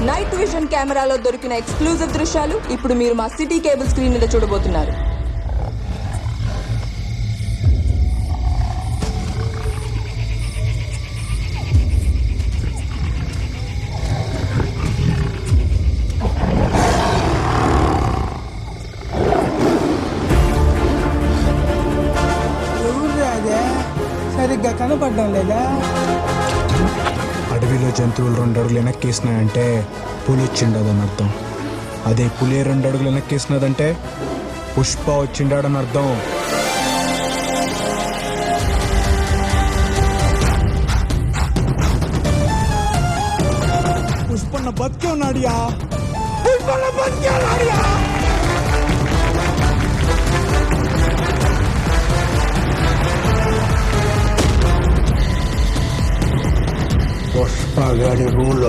Night vision కెమెరాలో దొరికిన exclusive దృశ్యాలు ఇప్పుడు మీరు మా సిటీ కేబుల్ స్క్రీన్ మీద చూడబోతున్నారు. సరిగ్గా కనపడడం లేదా? అడవిలో జంతువులు 2 అడుగులు వెనక్కేసినాయంటే పులి వచ్చిండదని అర్థం. అదే పులి 2 అడుగులు వెనక్కేసినదంటే పుష్ప వచ్చిండాడని అర్థం. పుష్పన్న బతికే ఉన్నాడియా, పుష్పన్న బతికే ఉన్నాడియా. పుష్పగడి రూల్